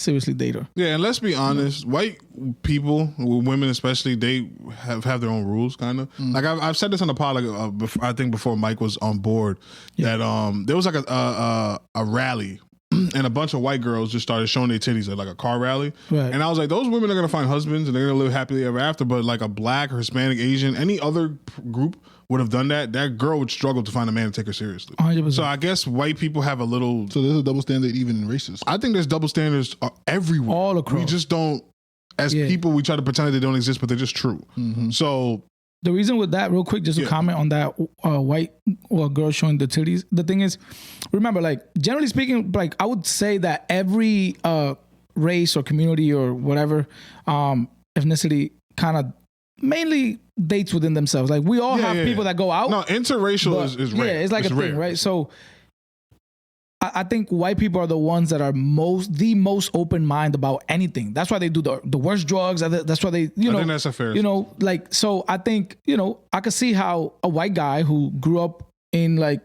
seriously date her. Yeah, and let's be honest, white people, women especially, they have their own rules, kind of. Like I've said this on the pod, like, before, I think before Mike was on board, that there was like a rally, and a bunch of white girls just started showing their titties at like a car rally, Right. and I was like, those women are gonna find husbands and they're gonna live happily ever after. But like a black or Hispanic, Asian, any other group would have done that, that girl would struggle to find a man to take her seriously. 100%. So I guess white people have a little. So there's a double standard even in races. I think there's double standards everywhere. All across. We just don't, as people, we try to pretend that they don't exist, but they're just true. So the reason with that, real quick, just to comment on that white girl showing the titties. The thing is, remember, like, generally speaking, like, I would say that every race or community or whatever ethnicity kind of mainly dates within themselves. Like, we all have people that go out. No, interracial is rare. Yeah, it's like it's a rare. thing, right? So I think white people are the ones that are the most open mind about anything. That's why they do the worst drugs. That's why they, I think that's a fair. like, so I think, I could see how a white guy who grew up in, like,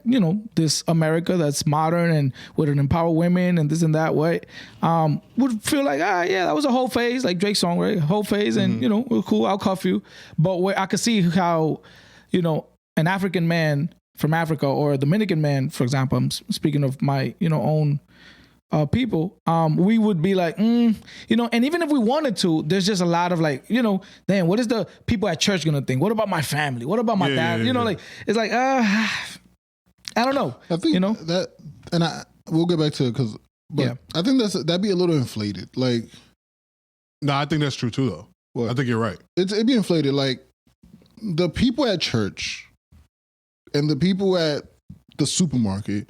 this America that's modern and would empower women and this and that way, would feel like, that was a whole phase, like Drake's song, right? Whole phase, and we're cool, I'll cuff you. But where I could see how, an African man from Africa or a Dominican man, for example, I'm speaking of my, own people, we would be like, and even if we wanted to, there's just a lot of like, damn, what is the people at church gonna think? What about my family? What about my dad? Like, it's like, I don't know. I think that, and we'll get back to it I think that'd be a little inflated. Like, no, I think that's true too, though. What? I think you're right. It'd be inflated. Like, the people at church and the people at the supermarket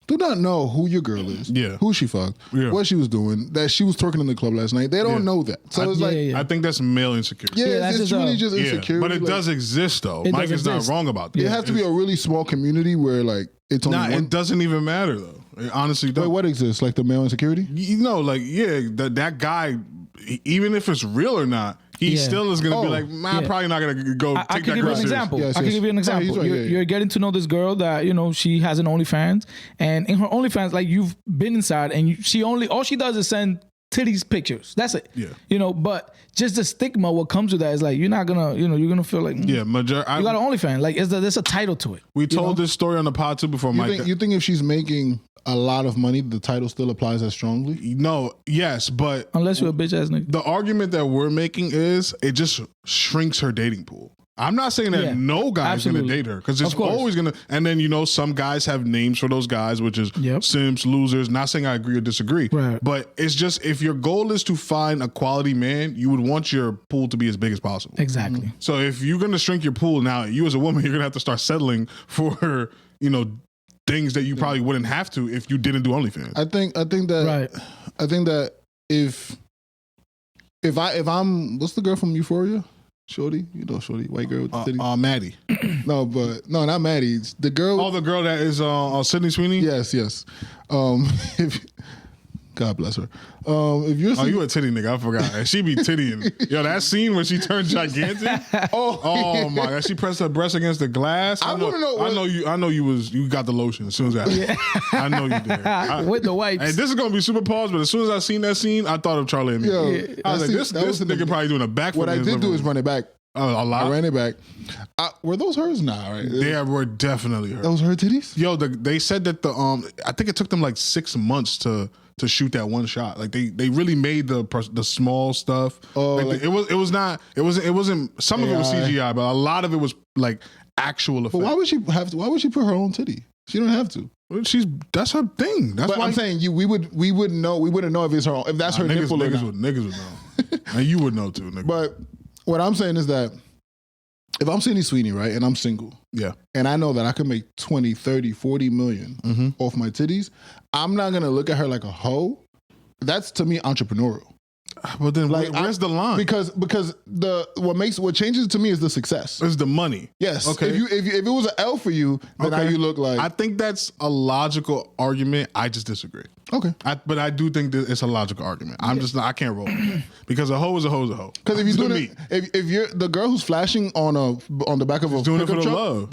do not know who your girl is, who she fucked, what she was doing, that she was twerking in the club last night. They don't know that. So it's like, I think that's male insecurity. Yeah, it's really just insecurity. But it does exist, though. Mike is not wrong about that. It has to be a really small community where, like, it's only one. It doesn't even matter, though. It honestly doesn't. Wait, what exists? Like the male insecurity? That guy, even if it's real or not, he still is going to be like, I'm probably not going to go take that girl seriously. I can give you an example. Yes, I can give you an example. Right, you're getting to know this girl that, she has an OnlyFans. And in her OnlyFans, like, you've been inside and all she does is send titties pictures. That's it. Yeah. But just the stigma, what comes with that is like, you're not going to, you're going to feel like, you got an OnlyFans. Like, there's a title to it. We told this story on the pod too before Mike. You think if she's making a lot of money, the title still applies as strongly? No, yes, but unless you're a bitch ass nigga. The argument that we're making is it just shrinks her dating pool. I'm not saying that no guy's going to date her, because it's always going to. And then, some guys have names for those guys, which is simps, losers. Not saying I agree or disagree, but it's just, if your goal is to find a quality man, you would want your pool to be as big as possible. Exactly. So if you're going to shrink your pool, now you as a woman, you're going to have to start settling for, things that you probably wouldn't have to if you didn't do OnlyFans. I think that if I'm what's the girl from Euphoria? Shorty, Shorty, white girl with the titties. Maddie. No, not Maddie. It's the girl. Oh, the girl that is Sydney Sweeney. Yes. God bless her. If you're you a titty nigga? I forgot. She be tittying. Yo, that scene when she turned gigantic. Oh my God! She pressed her breast against the glass. I know you got the lotion as soon as that. I know you did. With the wipes. And this is gonna be super paused, but as soon as I seen that scene, I thought of Charlie and me. I was like, this nigga probably doing a backflip. What I did do is run it back. A lot. I ran it back. Were those hers? Nah, right? They were definitely hers. Those her titties? Yo, they said that I think it took them like 6 months to shoot that one shot. Like they really made the small stuff. Oh, it wasn't. Some of it was CGI, but a lot of it was like actual effects. But why would she put her own titty? She don't have to. That's her thing. That's why I'm saying we wouldn't know if it's her own, if that's her nipple or not. Niggas would know. And you would know too, nigga. But what I'm saying is that if I'm Sydney Sweeney, right, and I'm single, and I know that I can make 20, 30, 40 million off my titties, I'm not going to look at her like a hoe. That's, to me, entrepreneurial. But then where's the line? Because what changes it to me is the success. It's the money. Yes. Okay. If it was an L for you, then now you look like. I think that's a logical argument. I just disagree. Okay. But I do think that it's a logical argument. I can't roll with that. Because a hoe is a hoe is a hoe. Because if you're doing it, if you're the girl who's flashing on the back of a doing it for the truck, love.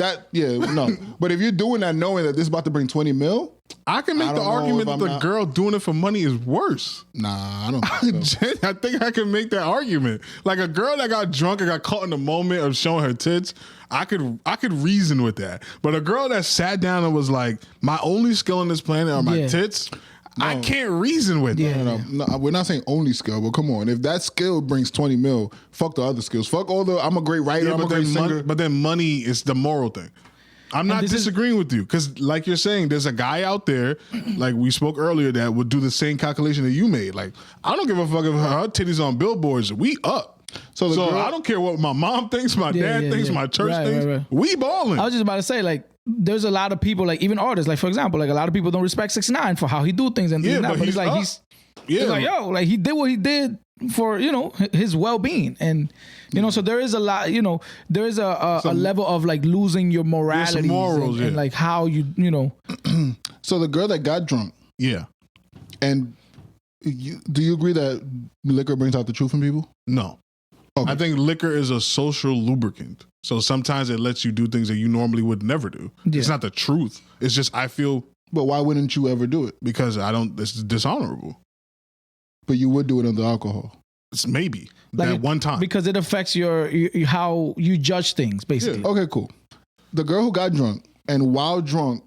But if you're doing that knowing that this is about to bring 20 mil, I can make the argument that the girl doing it for money is worse. Nah, I don't think so. I think I can make that argument. Like a girl that got drunk and got caught in the moment of showing her tits, I could reason with that. But a girl that sat down and was like, my only skill on this planet are my tits, I can't reason with that. No, we're not saying only skill, but come on. If that skill brings 20 mil, fuck the other skills. Fuck all the, I'm a great writer, I'm a great singer. But then money is the moral thing. I'm not disagreeing with you because, like you're saying, there's a guy out there, like we spoke earlier, that would do the same calculation that you made. Like, I don't give a fuck if her titties on billboards. We up. So girl, I don't care what my mom thinks, my dad thinks, my church thinks. Right. We balling. I was just about to say, like, there's a lot of people, like even artists, like for example, like a lot of people don't respect 6ix9ine for how he do things and things but he's like it's like, yo, like he did what he did for, you know, his well-being. And you know, so there is a lot, you know, there is a level of like losing your morality and like how you know. So the girl that got drunk, and do you agree that liquor brings out the truth in people? No. Okay. I think liquor is a social lubricant. So sometimes it lets you do things that you normally would never do. Yeah. It's not the truth. It's just I feel. But why wouldn't you ever do it? Because it's dishonorable. But you would do it under alcohol. It's maybe like that one time. Because it affects your how you judge things, basically. Yeah. Okay, cool. The girl who got drunk and while drunk,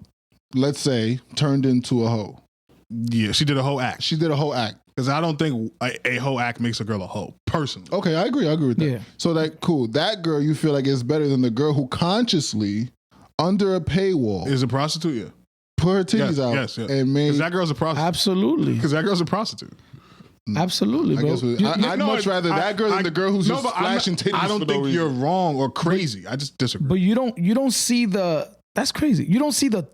let's say, turned into a hoe. Yeah, she did a whole act. She did a whole act. Because I don't think a whole act makes a girl a hoe, personally. Okay, I agree with that. Yeah. So that cool. That girl you feel like is better than the girl who consciously, under a paywall, is a prostitute. Yeah, put her titties out and made. Because that girl's a prostitute. Absolutely. Because that girl's a prostitute. Absolutely, bro. I'd much rather that girl than the girl who's just flashing titties. I don't think you're wrong or crazy. I just disagree. But you don't see that's crazy. You don't see the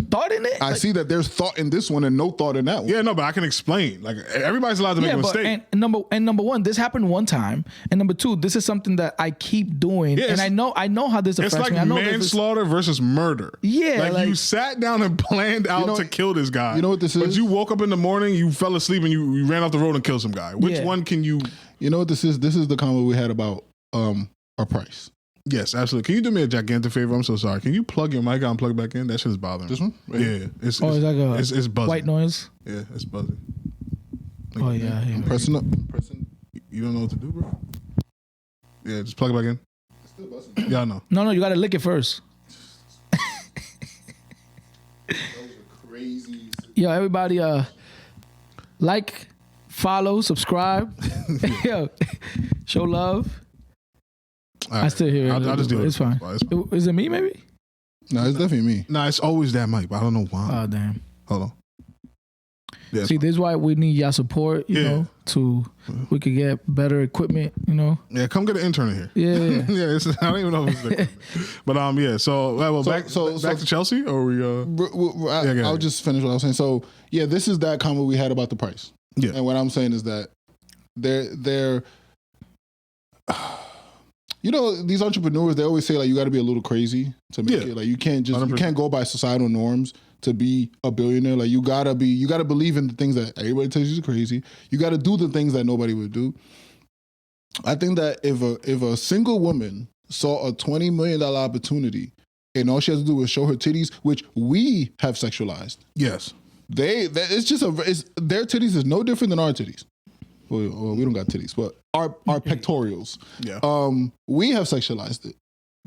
thought in it. I see that there's thought in this one and no thought in that one. Yeah, no, but I can explain. Like everybody's allowed to make a mistake. And number one, this happened one time, and number two, this is something that I keep doing, and I know how this affects me. It's like manslaughter versus murder. Yeah, like you sat down and planned out to kill this guy. You know what this is? But you woke up in the morning, you fell asleep, and you ran off the road and killed some guy. Which one can you? You know what this is? This is the convo we had about our price. Yes, absolutely. Can you do me a gigantic favor? I'm so sorry. Can you plug your mic out and plug it back in? That shit is bothering me. This one? Yeah. It's like it's buzzing. White noise? Yeah, it's buzzing. Like, I'm pressing up. You don't know what to do, bro? Yeah, just plug it back in. It's still buzzing. Yeah, I know. No, you got to lick it first. Those are crazy. Yo, everybody, like, follow, subscribe. Yo, show love. Right. I still hear it. I'll just do it. It's fine. Is it me, maybe? No, it's definitely me. No, it's always that mic, but I don't know why. Oh, damn. Hold on. Yeah, see, this is why we need y'all support, you know, we could get better equipment, you know. Yeah, come get an intern in here. Yeah. Yeah, I don't even know if it's but yeah, so back to Chelsea, or I'll just finish what I was saying. So, yeah, this is that comment we had about the price. Yeah. And what I'm saying is that they're you know, these entrepreneurs, they always say like you got to be a little crazy to make it. Like you can't go by societal norms to be a billionaire. Like you gotta believe in the things that everybody tells you is crazy. You got to do the things that nobody would do. I think that if a single woman saw a $20 million opportunity and all she has to do is show her titties, which we have sexualized. Yes, it's their titties is no different than our titties. Well, we don't got titties, but our pectorials. Yeah. We have sexualized it.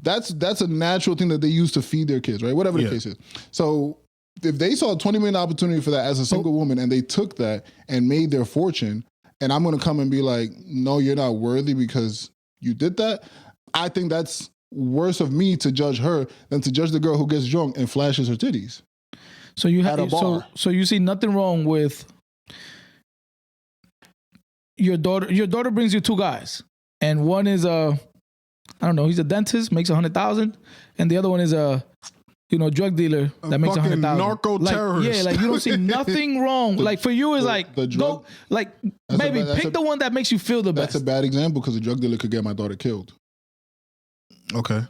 That's a natural thing that they use to feed their kids, right? Whatever the case is. So if they saw a $20 million opportunity for that as a single woman and they took that and made their fortune, and I'm going to come and be like, no, you're not worthy because you did that. I think that's worse of me to judge her than to judge the girl who gets drunk and flashes her titties. So you have so you see nothing wrong with your daughter brings you two guys, and one is I don't know, he's a dentist, makes $100,000, and the other one is a drug dealer that makes $100,000. Narco terrorist. Like you don't see nothing wrong. Like for you, it's go like maybe pick the one that makes you feel the best. That's a bad example because a drug dealer could get my daughter killed. Okay.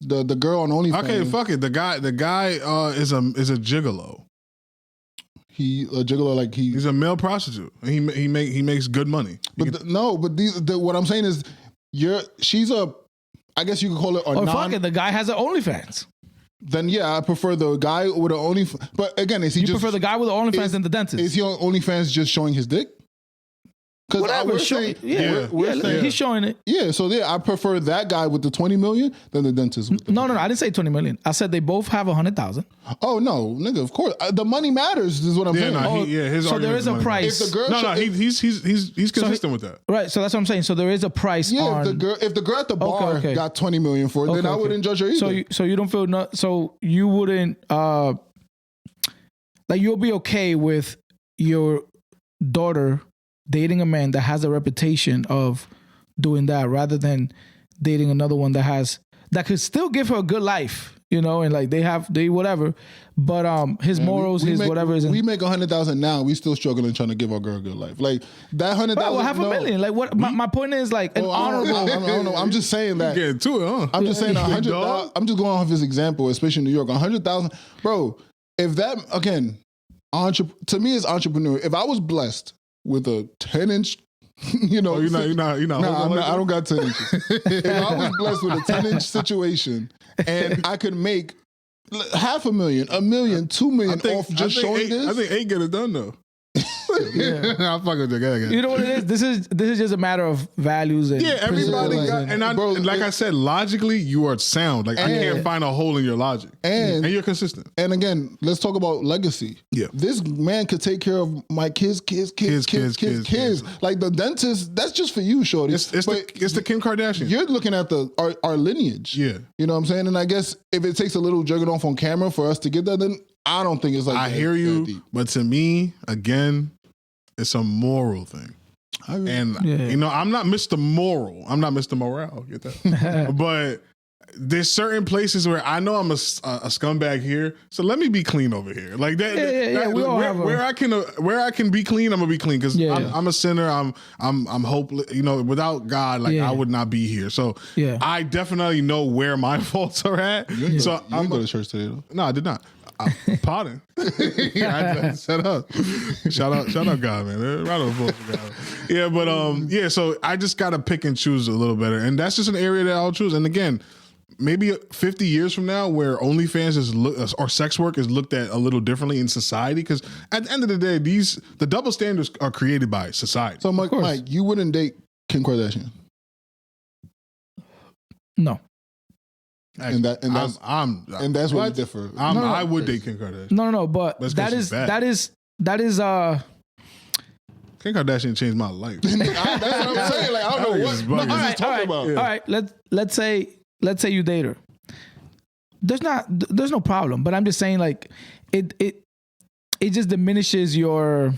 The girl on OnlyFans. Okay, fuck it. The guy is a gigolo. He a gigolo, like he's a male prostitute. He makes good money. But what I'm saying is, she's a, I guess you could call it a fuck it, the guy has an OnlyFans. Then yeah, I prefer the guy with an OnlyFans. But again, is he you prefer the guy with the OnlyFans than the dentist? Is he on OnlyFans just showing his dick? Because we're saying, he's showing it. Yeah, so I prefer that guy with the 20 million than the dentist. With the no, I didn't say 20 million. I said they both have 100,000. Oh no, nigga, of course the money matters is what I'm saying. No, his so there is a price. If the girl, he's consistent with that. Right, so that's what I'm saying. So there is a price. Yeah, if the girl at the bar got 20 million for it, then I wouldn't judge her either. So you don't feel so you wouldn't like you'll be okay with your daughter dating a man that has a reputation of doing that rather than dating another one that could still give her a good life, and like they whatever, but his morals, whatever is. We make 100,000 now. We still struggling trying to give our girl a good life. Like that 100,000. Well, half a million. Like what? My point is like an honorable. I don't know. I'm just saying that. Get to it, huh? I'm just saying 100,000. I'm just going off his example, especially in New York. 100,000, bro. If that again, to me is entrepreneur. If I was blessed with a 10-inch, you're not. I don't got 10 inches. If I was blessed with a 10-inch situation and I could make $500,000, $1 million, $2 million off just showing this, I think 8 get it done though. I'm fucking with you. You know what it is? This is just a matter of values and everybody got, and like I said, logically you are sound. Like I can't find a hole in your logic, and you're consistent. And again, let's talk about legacy. Yeah, this man could take care of my kids. Like the dentist, that's just for you, shorty. It's the Kim Kardashian. You're looking at our lineage. Yeah, you know what I'm saying. And I guess if it takes a little jerking off on camera for us to get that, then I don't think it's like I hear you, deep. But to me, again, it's a moral thing. And I'm not Mr. Moral. I'm not Mr. Morale. Get that? But there's certain places where I know I'm a scumbag here, so let me be clean over here. Like that. We all where I can be clean, I'm gonna be clean because I'm a sinner. I'm hopeless. Without God, like I would not be here. So I definitely know where my faults are at. You didn't go to church today, though. No, I did not. Pardon. Shut up. Shout out God, man. Round of applause for God. Yeah, but so I just gotta pick and choose a little better. And that's just an area that I'll choose. And again, maybe 50 years from now where OnlyFans or sex work is looked at a little differently in society. Because at the end of the day, the double standards are created by society. So Mike, you wouldn't date Kim Kardashian? No. And that's where we differ. I would date Kim Kardashian. No, but that is Kim Kardashian changed my life. That's what I'm saying. Like I don't know what he's talking about. All right, let's say you date her. There's no problem, but I'm just saying like it just diminishes your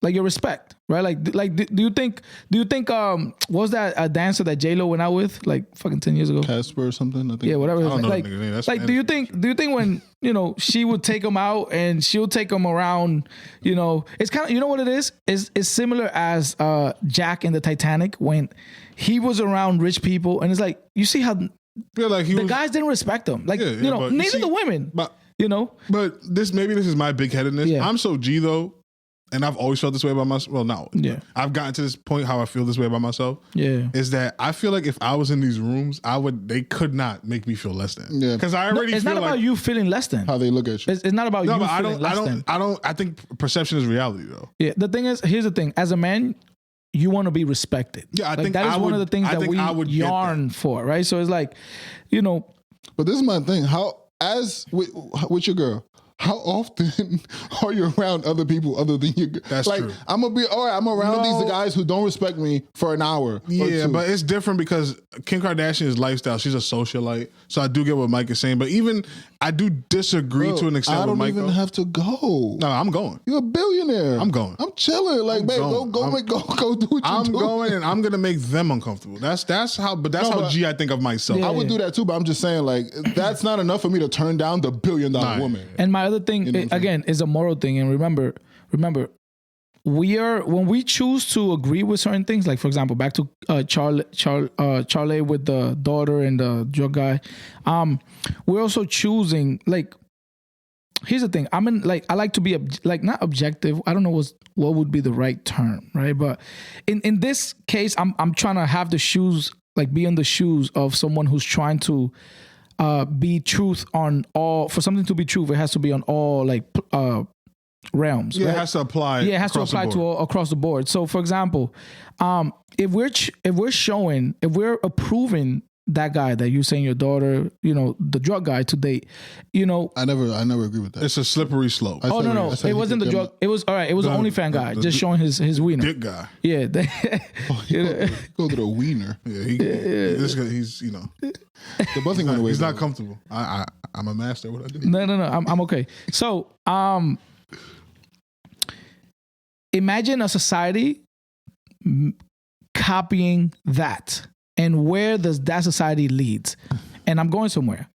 like your respect, right? Like do you think what was that a dancer that J-Lo went out with like fucking 10 years ago? Casper or something, I think. Yeah, whatever. I don't know like do you think when she would take him out and she'll take him around, it's kind of, what it is? It's similar as Jack in the Titanic when he was around rich people and it's like you see how the guys didn't respect him. Like neither the women. But this is my big headedness. Yeah. I'm so G though. And I've always felt this way about myself. Well, no. Yeah. I've gotten to this point how I feel this way about myself. Yeah. Is that I feel like if I was in these rooms, they could not make me feel less than. Yeah. Because I already it's feel not about you feeling less than. How they look at you. It's not about you feeling less than. I think perception is reality though. Yeah. The thing is, here's the thing. As a man, you want to be respected. Yeah. I think that is one of the things that we yearn for, right? So it's like, But this is my thing. How, as with your girl, how often are you around other people other than you? That's true. I'm gonna be all right. I'm around these guys who don't respect me for an hour. Yeah, but it's different because Kim Kardashian's lifestyle. She's a socialite, so I do get what Mike is saying. But even I do disagree to an extent. I don't with even have to go. No, I'm going. You're a billionaire. I'm going. I'm chilling. Like, babe, go do what you do. I'm going, and I'm gonna make them uncomfortable. That's how. But that's how G I think of myself. I would do that too. But I'm just saying, like, that's not enough for me to turn down the $1 billion woman. And my other thing, again, is a moral thing. And remember, when we choose to agree with certain things, like for example, back to Charlie with the daughter and the drug guy, we're also choosing, like, here's the thing. I'm in like I like to be not objective. I don't know what would be the right term, right? But in this case, I'm trying to have the shoes, like be in the shoes of someone who's trying to be truth on all. For something to be truth, it has to be on all like realms. Yeah, right? it has to apply. Yeah, it has to apply to all across the board. So, for example, if we're approving that guy that you're saying your daughter, the drug guy to date, I never agree with that. It's a slippery slope. No. It wasn't the drug. It was all right. It was an OnlyFans guy just showing his wiener. Dick guy. Yeah. Go to the wiener. Yeah, this guy, he's the buzzing went away. He's not comfortable. I'm a master at what I do. No. I'm okay. So, imagine a society copying that. And where does that society lead? And I'm going somewhere.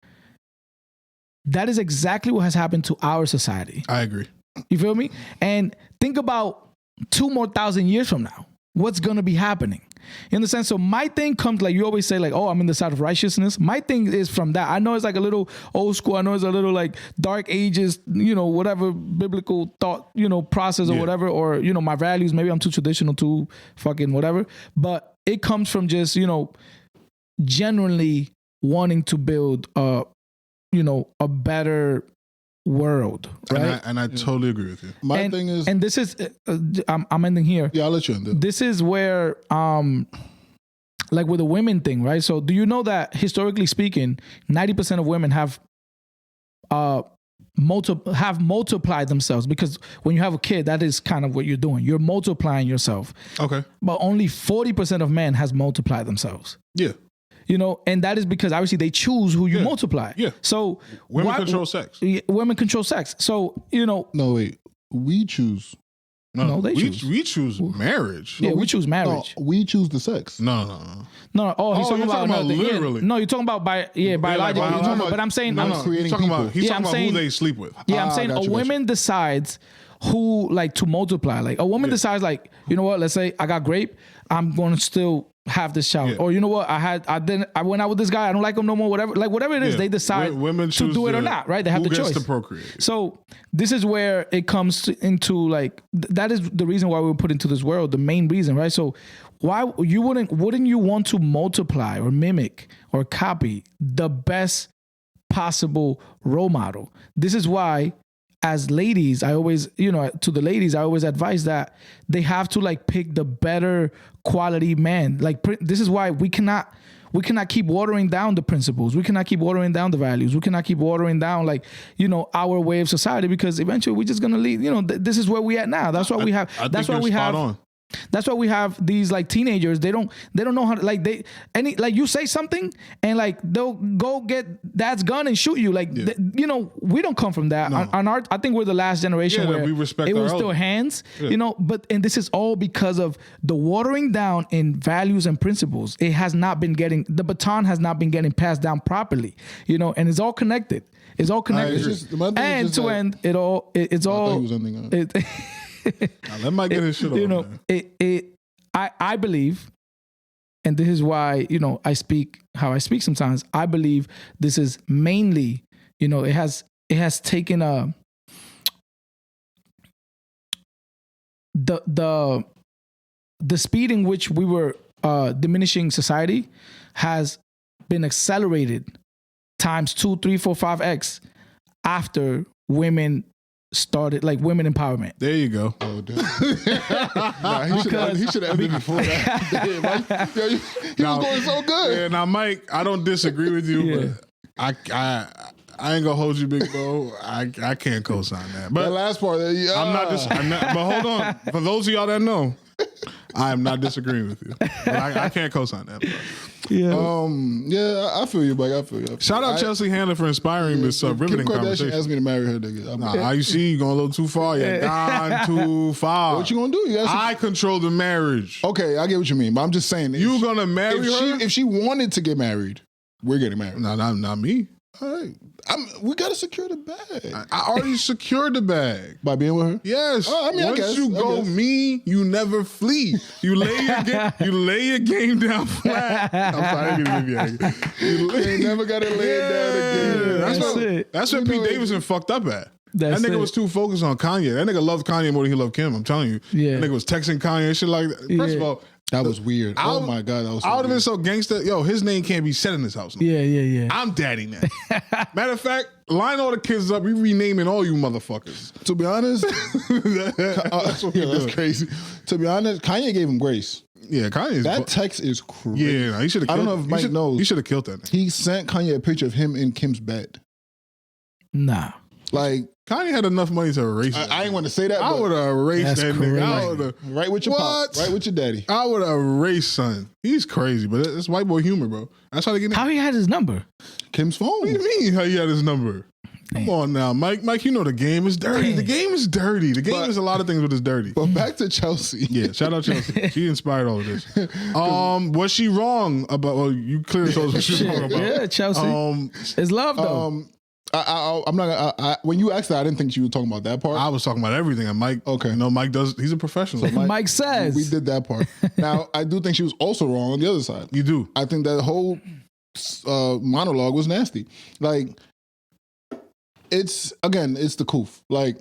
That is exactly what has happened to our society. I agree. You feel me? And think about 2,000 more years from now. What's going to be happening? In the sense, so my thing comes like you always say, like, oh, I'm in the side of righteousness. My thing is from that. I know it's like a little old school. I know it's a little like dark ages, whatever biblical thought, process or whatever, or, my values. Maybe I'm too traditional, too fucking whatever. But it comes from just, genuinely wanting to build a better world, right? And I totally agree with you. My thing is, and this is, I'm ending here. Yeah, I'll let you end. This is where, like with the women thing, right? So, do you know that historically speaking, 90% of women have multiplied themselves? Because when you have a kid, that is kind of what you're doing. You're multiplying yourself. Okay. But only 40% of men has multiplied themselves. Yeah. And that is because obviously they choose who you multiply. Yeah. So women control sex. Women control sex. So, No, wait. We choose. No, they choose. We choose marriage. Yeah, we choose marriage. No, we choose the sex. No. Oh, he's talking about literally. No, you're talking about biological. But I'm saying creating people. He's talking about who they sleep with. Yeah, I'm saying a woman decides who to multiply. Like a woman decides like, you know what? Let's say I got grape. I'm going to still have this child. Yeah. Or you know what? I went out with this guy. I don't like him no more. Whatever it is, they decide women to do it or not. Right? They have the choice. Who gets to procreate? So this is where it comes into like that is the reason why we were put into this world. The main reason, right? So why wouldn't you want to multiply or mimic or copy the best possible role model? This is why, as ladies, I always, to the ladies, I always advise that they have to like pick the better quality man. Like this is why we cannot keep watering down the principles. We cannot keep watering down the values. We cannot keep watering down our way of society, because eventually we're just gonna leave. This is where we at now. That's why we have. That's why we have. That's why we have these like teenagers. They don't know how to you say something and like they'll go get dad's gun and shoot you. Like we don't come from that. No. I think we're the last generation where we respect it was still hands. Yeah. And this is all because of the watering down in values and principles. The baton has not been getting passed down properly. And it's all connected. It's all connected. And to end it all, it's all. Now, let Mike get his shit on. I believe, and this is why I speak how I speak sometimes. I believe this is mainly it has taken the speed in which we were diminishing society has been accelerated times 2, 3, 4, 5x after women started, like women empowerment. There you go. Oh, damn. He should have ended before that. He was going so good. Yeah, now Mike, I don't disagree with you, but I ain't gonna hold you, big bro. I can't co-sign that. But the last part, I'm not. But hold on, for those of y'all that know, I am not disagreeing with you. But I can't co-sign that. Bro. Yeah. I feel you, Mike. I feel you. Shout out Chelsea Handler for inspiring this riveting conversation. Asked me to marry her, nigga. Nah, you see, you going a little too far. You're gone too far. What you gonna do? I control the marriage. Okay, I get what you mean, but I'm just saying. You gonna marry her? If she wanted to get married, we're getting married. No, not me. All right. We got to secure the bag. I already secured the bag. By being with her? Yes. Once you go me, you never flee. You lay your game down flat. I'm sorry, I didn't give you ain't never got to lay it down again. That's what Pete Davidson fucked up at. That nigga was too focused on Kanye. That nigga loved Kanye more than he loved Kim. I'm telling you. Yeah. That nigga was texting Kanye and shit like that. First of all, that was weird. Oh my God, that was. I would have been so gangster. Yo, his name can't be said in this house. Yeah. I'm daddy now. Matter of fact, line all the kids up. We renaming all you motherfuckers. To be honest, that's crazy. To be honest, Kanye gave him grace. Yeah, Kanye's that text is crazy. Yeah, he should have. I don't know if Mike knows. He should have killed that nigga. He sent Kanye a picture of him in Kim's bed. Nah. Like Kanye had enough money to erase it. I ain't want to say that. I would have erased that nigga. Right with your pop. Right with your daddy. I would have erased son. He's crazy, but it's white boy humor, bro. That's how they get. How he had his number? Kim's phone. What do you mean? How he had his number? Come on now, Mike. Mike, you know the game is dirty. The game is dirty. The game is a lot of things, but it's dirty. But back to Chelsea. Yeah, shout out Chelsea. She inspired all of this. Was she wrong about? Well, you clearly told us what she was wrong about. Yeah, Chelsea. It's love though. I'm not. When you asked that, I didn't think you were talking about that part. I was talking about everything. And Mike, okay, no, Mike does. He's a professional. So Mike says we did that part. Now I do think she was also wrong on the other side. You do. I think that whole monologue was nasty. Like it's the Koof. Like,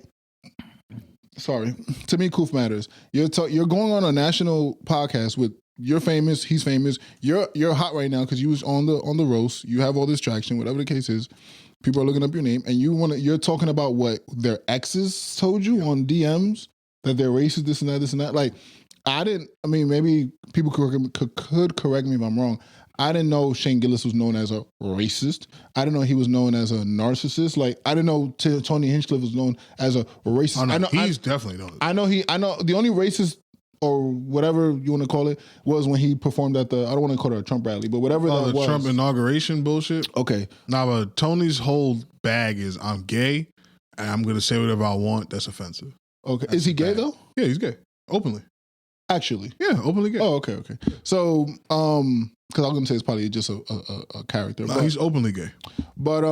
sorry, to me, Koof matters. You're going on a national podcast with. You're famous. He's famous. You're hot right now because you was on the roast. You have all this traction. Whatever the case is. People are looking up your name, and you're talking about what their exes told you on DMs that they're racist, this and that. Like, maybe people could correct me if I'm wrong. I didn't know Shane Gillis was known as a racist. I didn't know he was known as a narcissist. Like, I didn't know Tony Hinchcliffe was known as a racist. I know he's definitely known. I know the only racist or whatever you want to call it was when he performed at I don't want to call it a Trump rally, but whatever that was. Trump inauguration bullshit. Okay. Nah, but Tony's whole bag is I'm gay and I'm going to say whatever I want. That's offensive. Okay. Is he gay though? Yeah, he's gay. Openly. Actually. Yeah, openly gay. Oh, okay. So, because I was going to say it's probably just a character. No, he's openly gay. But,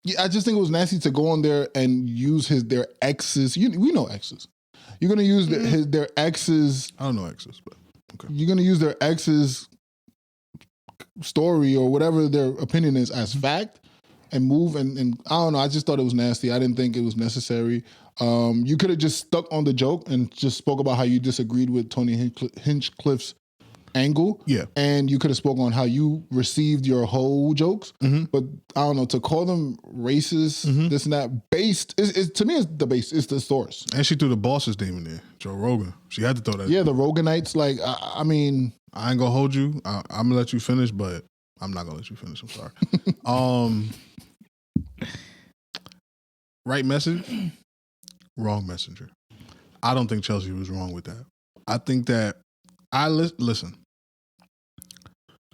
yeah, I just think it was nasty to go on there and use their exes. We know exes. You're going to use their exes. I don't know exes, but okay. You're going to use their exes' story or whatever their opinion is as fact and move. And I don't know. I just thought it was nasty. I didn't think it was necessary. You could have just stuck on the joke and just spoke about how you disagreed with Tony Hinchcliffe's angle. Yeah. And you could have spoken on how you received your whole jokes. Mm-hmm. But I don't know, to call them racist, this and that, based, to me, it's the base, it's the source. And she threw the boss's name in there, Joe Rogan. She had to throw that. Yeah, the Roganites, like, I mean. I ain't gonna hold you. I'm gonna let you finish, but I'm not gonna let you finish. I'm sorry. Right message, wrong messenger. I don't think Chelsea was wrong with that. I think that listen.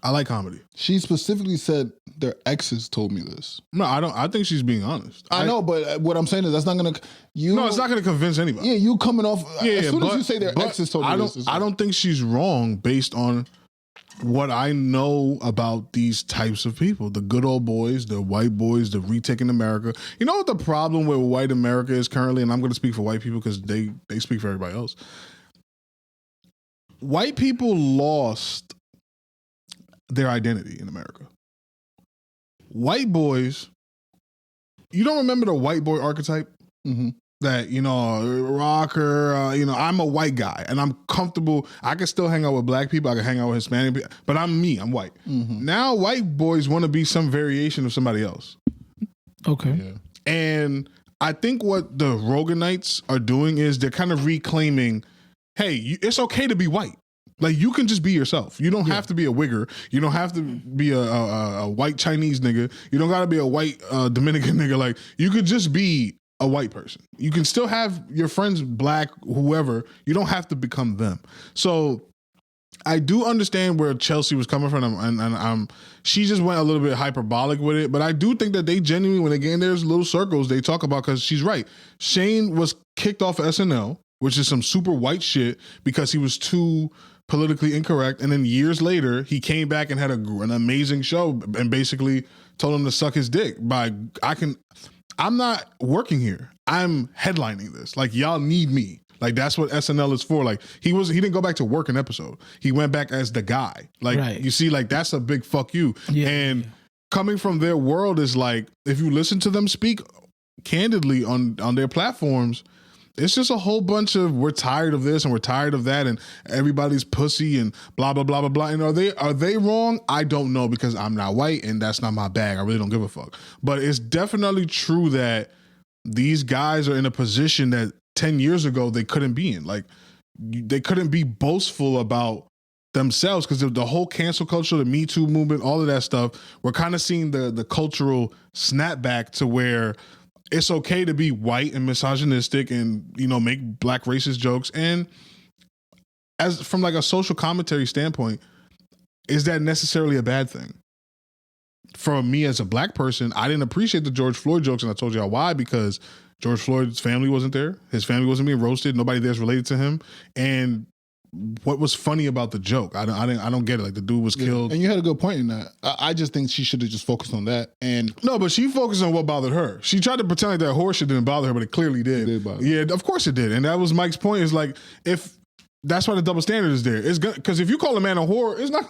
I like comedy. She specifically said their exes told me this. No, I don't. I think she's being honest. I know, but what I'm saying is that's not going to. No, it's not going to convince anybody. Yeah, you coming off. As soon as you say their exes told me this. I don't think she's wrong based on what I know about these types of people. The good old boys, the white boys, the retaking America. You know what the problem with white America is currently? And I'm going to speak for white people because they speak for everybody else. White people lost their identity in America. White boys, you don't remember the white boy archetype? Mm-hmm. That, rocker, I'm a white guy and I'm comfortable. I can still hang out with black people. I can hang out with Hispanic people, but I'm me. I'm white. Mm-hmm. Now white boys want to be some variation of somebody else. Okay. Yeah. And I think what the Roganites are doing is they're kind of reclaiming, hey, it's okay to be white. Like, you can just be yourself. You don't have to be a wigger. You don't have to be a white Chinese nigga. You don't got to be a white Dominican nigga. Like, you could just be a white person. You can still have your friends black, whoever. You don't have to become them. So I do understand where Chelsea was coming from, and she just went a little bit hyperbolic with it. But I do think that they genuinely, when they get in their little circles, they talk about, because she's right. Shane was kicked off of SNL, which is some super white shit, because he was too politically incorrect, and then years later he came back and had an amazing show and basically told him to suck his dick I'm not working here, I'm headlining this, like, y'all need me. Like, that's what SNL is for. Like, he didn't go back to work an episode, he went back as the guy. Like, right. You see, like, that's a big fuck you. Yeah. And coming from their world is like, if you listen to them speak, candidly on their platforms, it's just a whole bunch of we're tired of this and we're tired of that and everybody's pussy and blah blah blah blah blah. And are they wrong? I don't know because I'm not white and that's not my bag. I really don't give a fuck. But it's definitely true that these guys are in a position that 10 years ago they couldn't be in. Like they couldn't be boastful about themselves because the whole cancel culture, the Me Too movement, all of that stuff. We're kind of seeing the cultural snapback to where it's okay to be white and misogynistic and, you know, make black racist jokes. And as from like a social commentary standpoint, is that necessarily a bad thing? For me as a black person, I didn't appreciate the George Floyd jokes, and I told y'all why, because George Floyd's family wasn't there. His family wasn't being roasted. Nobody there's related to him. And what was funny about the joke? I don't get it. Like the dude was killed, and you had a good point in that. I just think she should have just focused on that. And no, but she focused on what bothered her. She tried to pretend like that horse shit didn't bother her, but it clearly did. It did bother. Yeah, of course it did. And that was Mike's point. Is like if that's why the double standard is there. It's because if you call a man a whore, it's not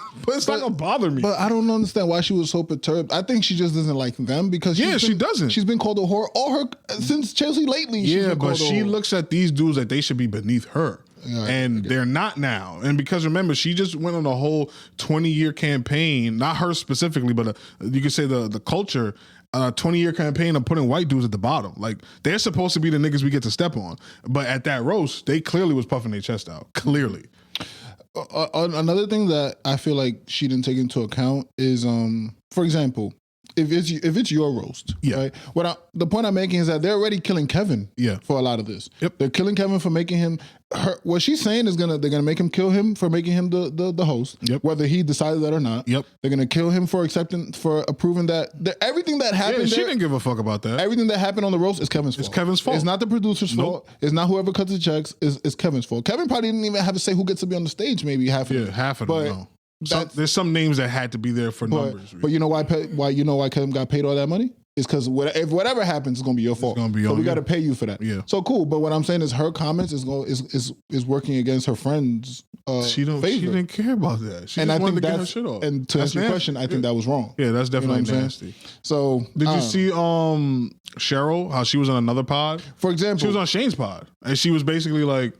gonna bother me. But I don't understand why she was so perturbed. I think she just doesn't like them because she doesn't. She's been called a whore since Chelsea lately. Yeah, but she looks at these dudes like they should be beneath her. Yeah, and they're not now. And because remember, she just went on a whole 20-year campaign, not her specifically, but you could say the culture, 20-year campaign of putting white dudes at the bottom. Like they're supposed to be the niggas we get to step on. But at that roast, they clearly was puffing their chest out. Clearly. Another thing that I feel like she didn't take into account is, for example, if it's your roast, right? The point I'm making is that they're already killing Kevin, for a lot of this. Yep. They're killing Kevin for making him. What she's saying is they're gonna make him kill him for making him the host, whether he decided that or not. Yep. They're gonna kill him for approving that. Everything that happened. Yeah, she didn't give a fuck about that. Everything that happened on the roast is Kevin's fault. It's Kevin's fault. It's not the producer's fault. It's not whoever cuts the checks. It's Kevin's fault. Kevin probably didn't even have to say who gets to be on the stage. Maybe half of them. Half of them. No. There's some names that had to be there for numbers. But you know why Kevin got paid all that money? It's because if whatever happens, it's gonna be your fault. So we got to pay you for that. Yeah. So cool. But what I'm saying is her comments is working against her friend's favor. She didn't care about that. She just wanted to get her shit off. And to answer your question, I think that was wrong. Yeah, that's definitely nasty. So did you see Cheryl, how she was on another pod? For example, she was on Shane's pod, and she was basically like,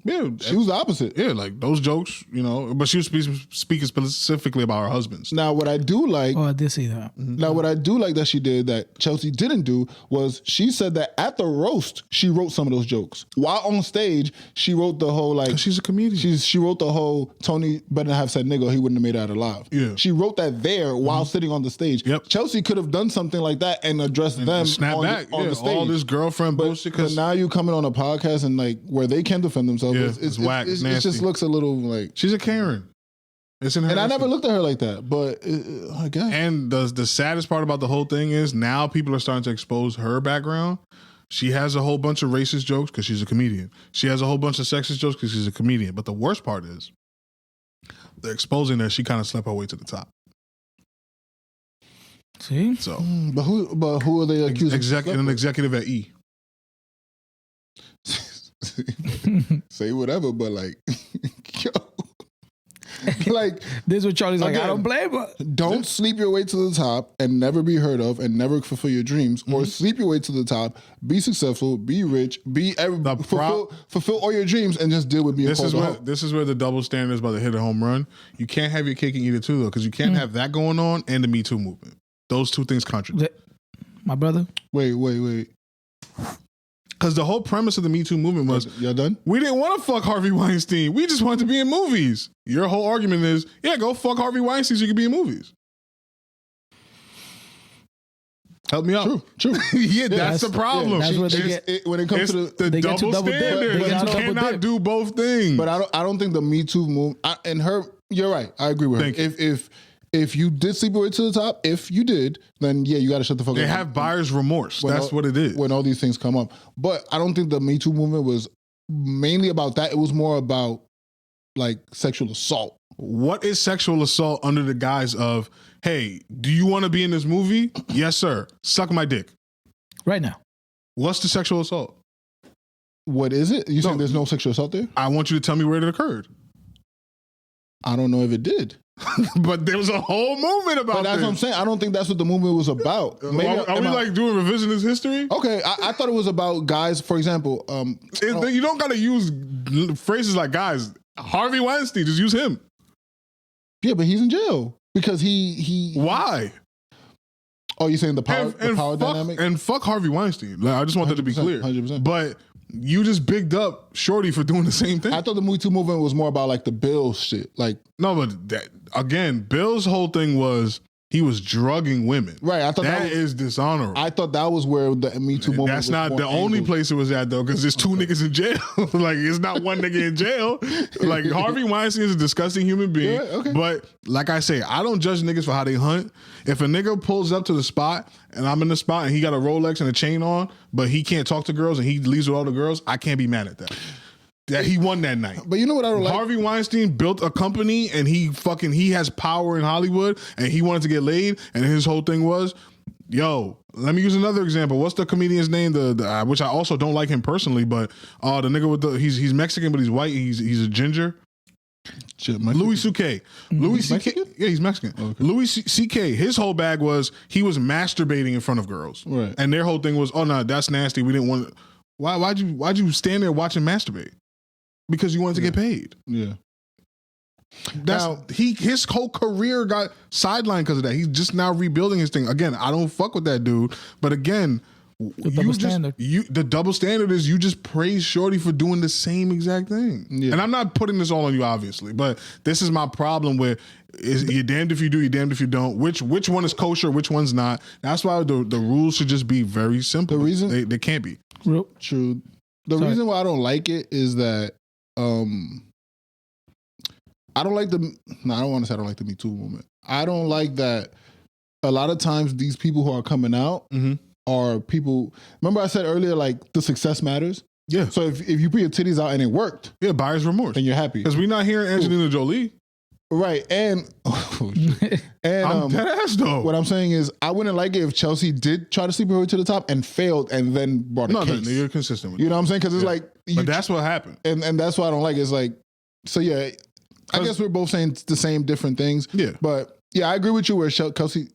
yeah, she was the opposite. Yeah, like those jokes, you know, but she was speaking specifically about her husbands. Now, what I do like, I did see that. Now, what I do like that she did that Chelsea didn't do was she said that at the roast she wrote some of those jokes while on stage. She wrote the whole like she's a comedian. She wrote the whole Tony better not have said nigga, he wouldn't have made it out alive. Yeah, she wrote that there while sitting on the stage. Yep. Chelsea could have done something like that and addressed them snap on back on the stage. All this girlfriend bullshit. But now you coming on a podcast and like where they can defend themselves. It's whack. It just looks a little like she's a Karen. It's in her. And I never looked at her like that, but I guess. And the saddest part about the whole thing is now people are starting to expose her background. She has a whole bunch of racist jokes because she's a comedian. She has a whole bunch of sexist jokes because she's a comedian. But the worst part is they're exposing that she kind of slept her way to the top. See? So, but who are they accusing? An executive at E. Say whatever, but like, yo, like this is what Charlie's again, like. I don't blame her. Don't sleep your way to the top and never be heard of and never fulfill your dreams, or sleep your way to the top, be successful, be rich, fulfill all your dreams, and just deal with being called a hoe. This is where the double standard is about to hit a home run. You can't have your cake and eat it too, though, because you can't have that going on and the Me Too movement. Those two things contradict. My brother. Wait. Because the whole premise of the Me Too movement was, y'all done? We didn't want to fuck Harvey Weinstein. We just wanted to be in movies. Your whole argument is, yeah, go fuck Harvey Weinstein so you can be in movies. Help me out. True. Yeah, that's the problem. Yeah, that's what they get. When it comes to the double standard. You cannot do both things. But I don't think the Me Too movement, and her, you're right. I agree with her. If you did sleep your way to the top, if you did, then yeah, you got to shut the fuck up. They have buyer's remorse. That's what it is. When all these things come up. But I don't think the Me Too movement was mainly about that. It was more about like sexual assault. What is sexual assault under the guise of, hey, do you want to be in this movie? Yes, sir. Suck my dick. Right now. What's the sexual assault? What is it? You saying there's no sexual assault there? I want you to tell me where it occurred. I don't know if it did. But there was a whole movement about But that's this. what I'm saying. I don't think that's what the movement was about. Maybe, are we like doing revisionist history? Okay, I thought it was about guys, for example. You don't got to use phrases like guys. Harvey Weinstein, just use him. Yeah, but he's in jail because he. Why? Oh, you're saying the power dynamic? And fuck Harvey Weinstein. Like, I just want that to be clear. 100%. But you just bigged up Shorty for doing the same thing. I thought the Me Too movement was more about like the Bill shit. Like no, but again, Bill's whole thing was he was drugging women. Right. I thought that is dishonorable. I thought that was where the Me Too movement. That's not the only place it was at though, because there's two niggas in jail. Like it's not one nigga in jail. Like Harvey Weinstein is a disgusting human being. Yeah, okay. But like I say, I don't judge niggas for how they hunt. If a nigga pulls up to the spot and I'm in the spot and he got a Rolex and a chain on, but he can't talk to girls and he leaves with all the girls, I can't be mad at that. That he won that night. But you know what I don't like? Harvey Weinstein built a company and he has power in Hollywood and he wanted to get laid and his whole thing was, yo, let me use another example. What's the comedian's name? The which I also don't like him personally, but the nigga with he's Mexican but he's white. He's a ginger. Louis C.K. Louis C.K. Yeah, he's Mexican. Okay. Louis C.K. His whole bag was he was masturbating in front of girls, right? And their whole thing was, oh no, that's nasty. We didn't want. Why'd you stand there watching masturbate? Because you wanted to get paid. Yeah. His whole career got sidelined because of that. He's just now rebuilding his thing. Again, I don't fuck with that dude. But again, the double standard is you just praise Shorty for doing the same exact thing. Yeah. And I'm not putting this all on you, obviously, but this is my problem with you're damned if you do, you're damned if you don't. Which one is kosher, which one's not. That's why the rules should just be very simple. The reason they can't be. True. The reason why I don't like it is that I don't like I don't want to say I don't like the Me Too movement. I don't like that a lot of times these people who are coming out are people. Remember I said earlier, like the success matters. Yeah. So if you put your titties out and it worked, yeah, buyer's remorse, and you're happy because we're not hearing Angelina Jolie, right? And I'm dead ass though. What I'm saying is, I wouldn't like it if Chelsea did try to sleep with her to the top and failed, and then brought a case. No, you're consistent with you know what I'm saying? Because it's like, but that's what happened, and that's why I don't like it. It's like, so yeah, I guess we're both saying the same different things. Yeah, but yeah, I agree with you. Where Chelsea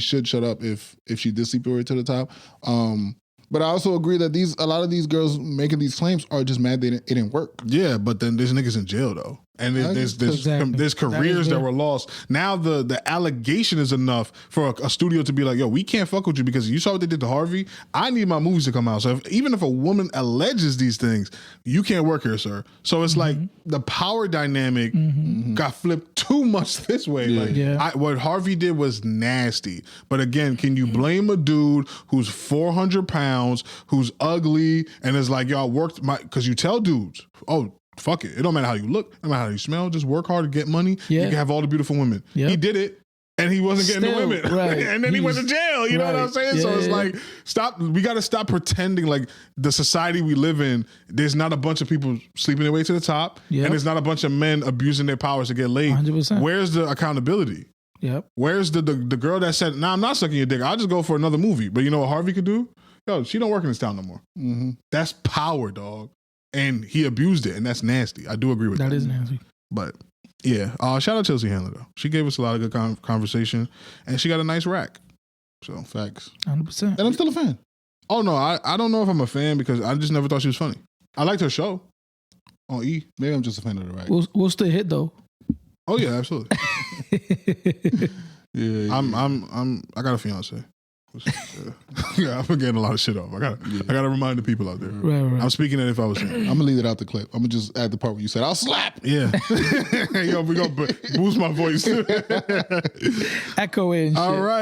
should shut up if she did sleep with her to the top. But I also agree that a lot of these girls making these claims are just mad that it didn't work. Yeah, but then there's niggas in jail though. And there's careers that were lost. Now the allegation is enough for a studio to be like, yo, we can't fuck with you because you saw what they did to Harvey. I need my movies to come out. So even if a woman alleges these things, you can't work here, sir. So it's like the power dynamic got flipped too much this way. Like what Harvey did was nasty. But again, can you blame a dude who's 400 pounds, who's ugly, and is like, yo, I worked because you tell dudes, oh, fuck it. It don't matter how you look. It don't matter how you smell. Just work hard to get money. You can have all the beautiful women. Yep. He did it, and he wasn't getting the women. Right. And then he went to jail. You know what I'm saying? So it's like, stop. We got to stop pretending like the society we live in, there's not a bunch of people sleeping their way to the top, and there's not a bunch of men abusing their powers to get laid. 100%. Where's the accountability? Yep. Where's the girl that said, nah, I'm not sucking your dick. I'll just go for another movie. But you know what Harvey could do? Yo, she don't work in this town no more. Mm-hmm. That's power, dog. And he abused it, and that's nasty. I do agree with that. That is nasty. But yeah, shout out Chelsea Handler though. She gave us a lot of good conversation, and she got a nice rack. So facts, 100%. And I'm still a fan. Oh no, I don't know if I'm a fan because I just never thought she was funny. I liked her show on E. Maybe I'm just a fan of the rack. What's the hit though? Oh yeah, absolutely. yeah, I got a fiance. Yeah, I'm getting a lot of shit off. I gotta remind the people out there. Right. I'm speaking it if I was saying. I'm gonna leave it out the clip. I'm gonna just add the part where you said, "I'll slap." Yeah. Yo, we gonna boost my voice. Echo in. All right.